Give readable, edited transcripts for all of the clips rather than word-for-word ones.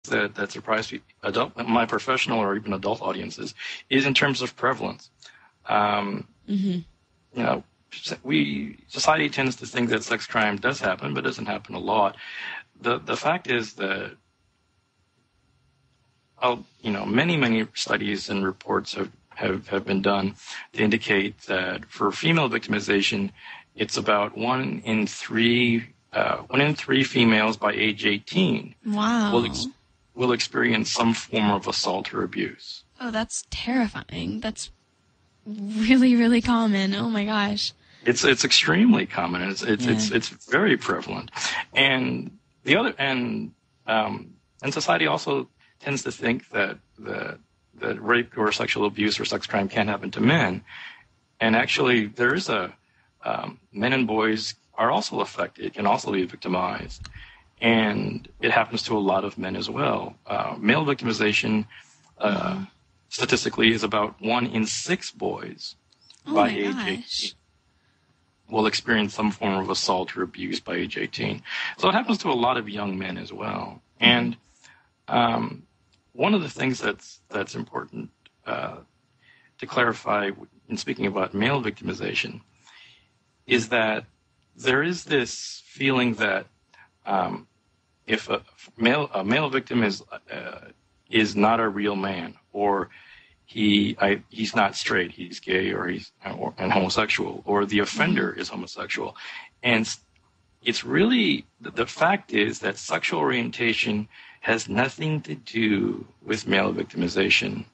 that surprise my professional or even adult audiences is in terms of prevalence. You know, society tends to think that sex crime does happen, but doesn't happen a lot. The fact is that many studies and reports have been done to indicate that for female victimization, it's about 1 in 3 females by age 18 will experience some form of assault or abuse. Oh, that's terrifying. That's really, really common. Oh my gosh. It's extremely common. It's very prevalent, and society also tends to think that rape or sexual abuse or sex crime can happen to men, and actually there is men and boys are also affected, can also be victimized, and it happens to a lot of men as well. Male victimization statistically is about 1 in 6 boys by age 18 will experience some form of assault or abuse by age 18. So it happens to a lot of young men as well. And one of the things that's important to clarify in speaking about male victimization is that there is this feeling that if a male victim is not a real man, or he's not straight, he's gay, or he's homosexual, or the offender is homosexual, and it's really the fact is that sexual orientation has nothing to do with male victimization.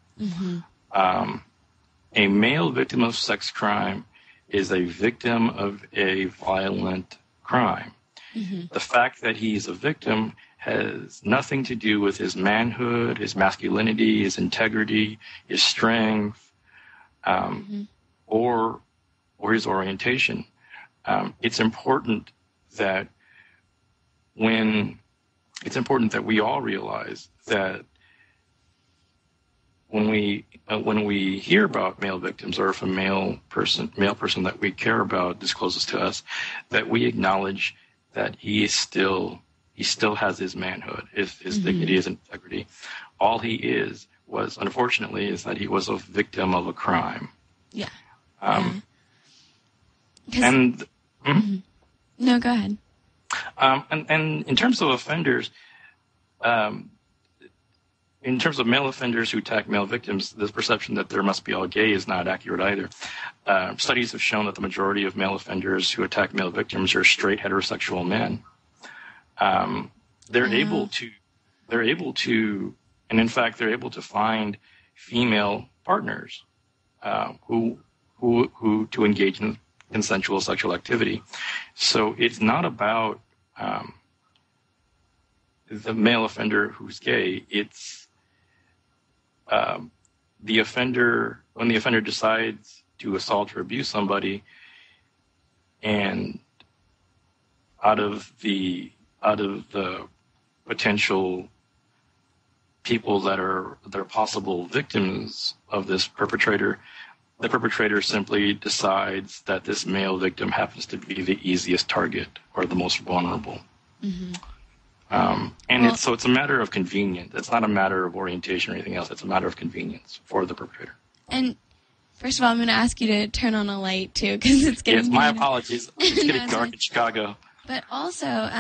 A male victim of sex crime is a victim of a violent crime. The fact that he's a victim has nothing to do with his manhood, his masculinity, his integrity, his strength, or his orientation. It's important that we all realize that when we hear about male victims, or if a male person that we care about discloses to us, that we acknowledge that he still has his manhood, his dignity, his integrity. All he was unfortunately is that he was a victim of a crime. Yeah. No, go ahead. And in terms of offenders, in terms of male offenders who attack male victims, this perception that there must be all gay is not accurate either. Studies have shown that the majority of male offenders who attack male victims are straight heterosexual men. They're able to, and in fact, they're able to find female partners who to engage in consensual sexual activity. So it's not about the male offender who's gay. It's the offender, when the offender decides to assault or abuse somebody, and out of the potential people that are possible victims of this perpetrator, the perpetrator simply decides that this male victim happens to be the easiest target or the most vulnerable. So it's a matter of convenience. It's not a matter of orientation or anything else. It's a matter of convenience for the perpetrator. And first of all, I'm going to ask you to turn on a light too, because it's getting. Yes, my apologies. It's getting dark in Chicago. But also,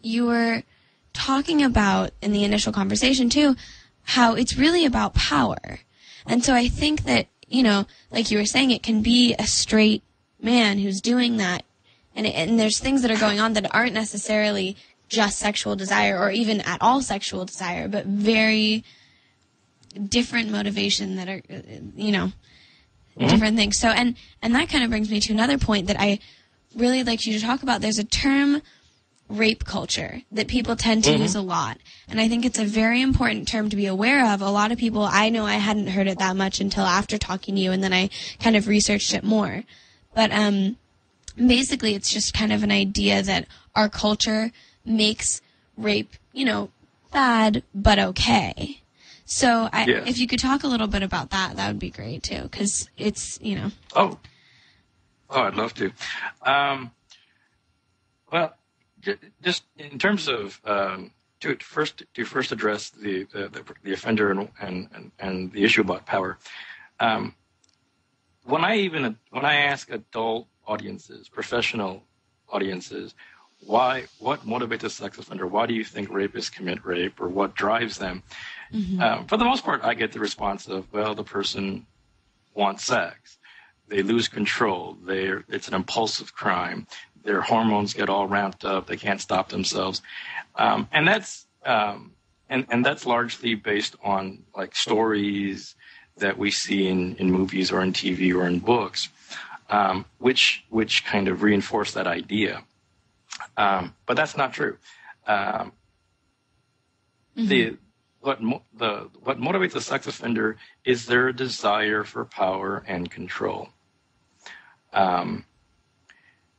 you were talking about in the initial conversation too, how it's really about power. And so I think that, like you were saying, it can be a straight man who's doing that. And there's things that are going on that aren't necessarily just sexual desire or even at all sexual desire, but very different motivation that are, different things. So, and that kind of brings me to another point that I really like you to talk about. There's a term, rape culture, that people tend to use a lot. And I think it's a very important term to be aware of. A lot of people, I know I hadn't heard it that much until after talking to you, and then I kind of researched it more. But basically, it's just kind of an idea that our culture makes rape, bad, but okay. So if you could talk a little bit about that, that would be great too, because it's, Oh, I'd love to. Well, just in terms of to first address the offender and the issue about power. When I ask adult audiences, professional audiences, what motivates a sex offender? Why do you think rapists commit rape, or what drives them? For the most part, I get the response of, well, the person wants sex. They lose control. It's an impulsive crime. Their hormones get all ramped up. They can't stop themselves, and that's largely based on like stories that we see in movies or in TV or in books, which kind of reinforce that idea. But that's not true. What motivates a sex offender is their desire for power and control.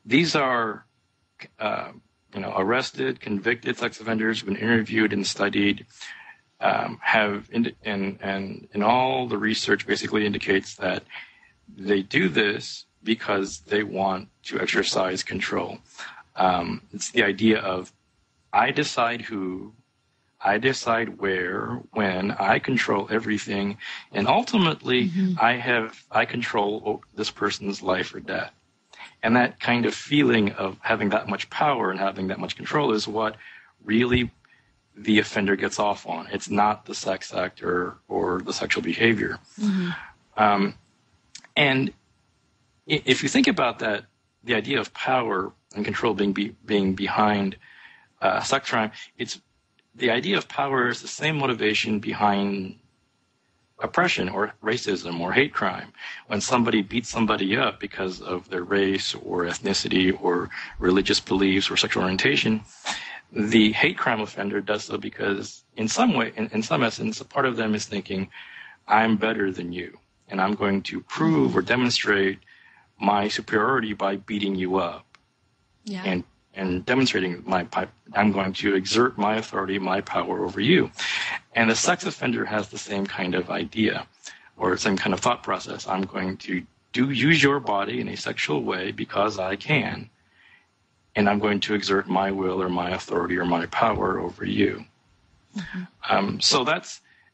These are, arrested, convicted sex offenders who've been interviewed and studied, and all the research basically indicates that they do this because they want to exercise control. It's the idea of, I decide who, I decide where, when, I control everything, and ultimately I control this person's life or death. And that kind of feeling of having that much power and having that much control is what really the offender gets off on. It's not the sex act or the sexual behavior. And if you think about that, the idea of power and control being behind sex crime, it's the idea of power is the same motivation behind oppression or racism or hate crime. When somebody beats somebody up because of their race or ethnicity or religious beliefs or sexual orientation, the hate crime offender does so because in some way, in some essence, a part of them is thinking, I'm better than you, and I'm going to prove or demonstrate my superiority by beating you up. Yeah. And demonstrating I'm going to exert my authority, my power over you. And the sex offender has the same kind of idea or same kind of thought process. I'm going to use your body in a sexual way because I can, and I'm going to exert my will or my authority or my power over you. So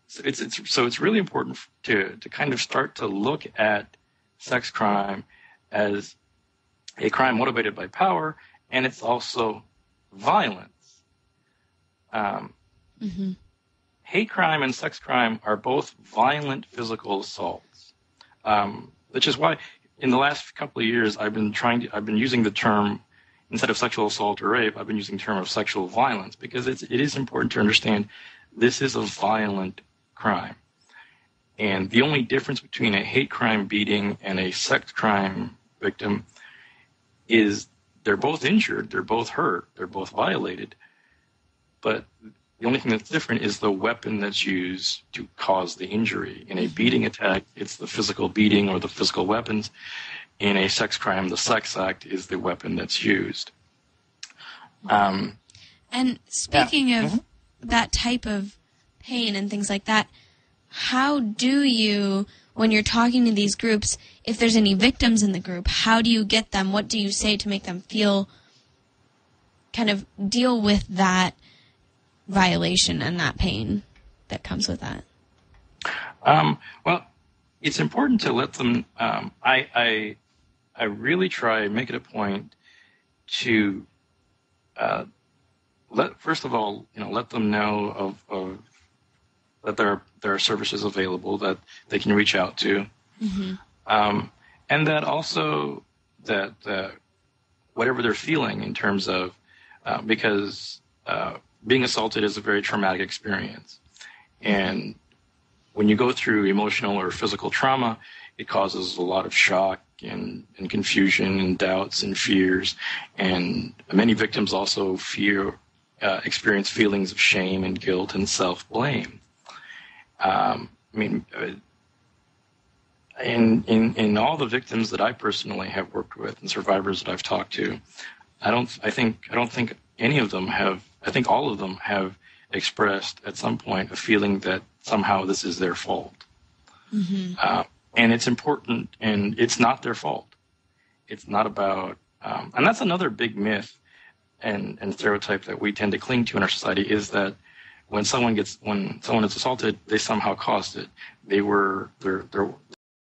it's really important to kind of start to look at sex crime as a crime motivated by power, and it's also violence. Hate crime and sex crime are both violent physical assaults, which is why in the last couple of years I've been using the term, instead of sexual assault or rape, I've been using the term of sexual violence, because it is important to understand this is a violent crime. And the only difference between a hate crime beating and a sex crime victim is they're both injured, they're both hurt, they're both violated. But the only thing that's different is the weapon that's used to cause the injury. In a beating attack, it's the physical beating or the physical weapons. In a sex crime, the sex act is the weapon that's used. And speaking of that type of pain and things like that, how do you, when you're talking to these groups, if there's any victims in the group, how do you get them? What do you say to make them feel, kind of deal with that violation and that pain that comes with that? Well, it's important to let them, I really try, make it a point to first of all, let them know of that there are services available that they can reach out to, and that also that whatever they're feeling in terms of because being assaulted is a very traumatic experience, and when you go through emotional or physical trauma, it causes a lot of shock and confusion and doubts and fears, and many victims also experience feelings of shame and guilt and self-blame. In all the victims that I personally have worked with and survivors that I've talked to, I don't think any of them have. I think all of them have expressed at some point a feeling that somehow this is their fault. And it's important, and it's not their fault. It's not about, and that's another big myth and stereotype that we tend to cling to in our society is that when someone is assaulted, they somehow caused it. They're